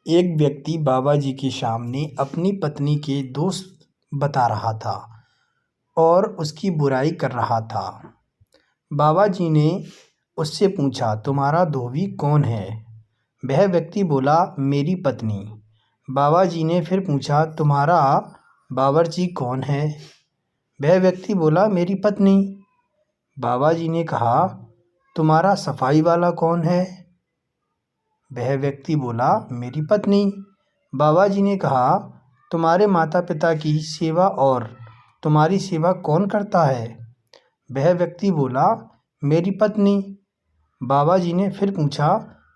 एक व्यक्ति बाबा जी के सामने अपनी पत्नी के दोष बता रहा था और उसकी बुराई कर रहा था। बाबा जी ने उससे पूछा, तुम्हारा धोबी कौन है? वह व्यक्ति बोला, मेरी पत्नी। बाबा जी ने फिर पूछा, तुम्हारा बावर्ची कौन है? वह व्यक्ति बोला, मेरी पत्नी। बाबा जी ने कहा, तुम्हारा सफाई वाला कौन है? वह व्यक्ति बोला, मेरी पत्नी। बाबा जी ने कहा, तुम्हारे माता पिता की सेवा और तुम्हारी सेवा कौन करता है? वह व्यक्ति बोला, मेरी पत्नी। बाबा जी ने फिर पूछा,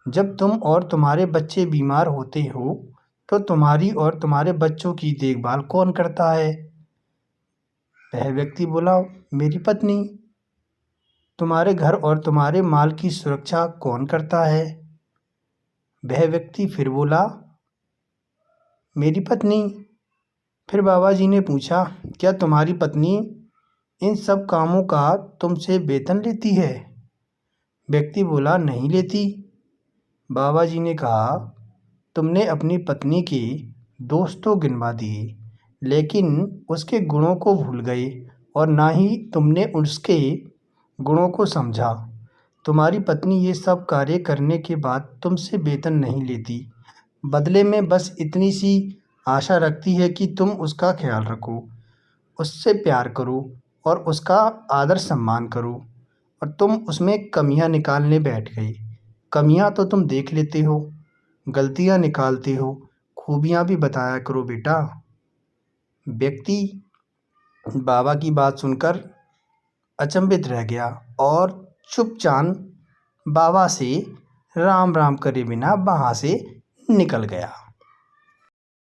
जब तुम और तुम्हारे बच्चे बीमार होते हो तो तुम्हारी और तुम्हारे बच्चों की देखभाल कौन करता है? वह व्यक्ति बोला, मेरी पत्नी। तुम्हारे घर और तुम्हारे माल की सुरक्षा कौन करता है? वह व्यक्ति फिर बोला, मेरी पत्नी। फिर बाबा जी ने पूछा, क्या तुम्हारी पत्नी इन सब कामों का तुमसे वेतन लेती है? व्यक्ति बोला, नहीं लेती। बाबा जी ने कहा, तुमने अपनी पत्नी के दोष तो गिनवा दिए, लेकिन उसके गुणों को भूल गए और ना ही तुमने उसके गुणों को समझा। तुम्हारी पत्नी ये सब कार्य करने के बाद तुमसे वेतन नहीं लेती, बदले में बस इतनी सी आशा रखती है कि तुम उसका ख्याल रखो, उससे प्यार करो और उसका आदर सम्मान करो, और तुम उसमें कमियां निकालने बैठ गई। कमियां तो तुम देख लेते हो, गलतियां निकालते हो, खूबियां भी बताया करो बेटा। व्यक्ति बाबा की बात सुनकर अचंभित रह गया और चुपचाप बाबा से राम राम करे बिना वहाँ से निकल गया।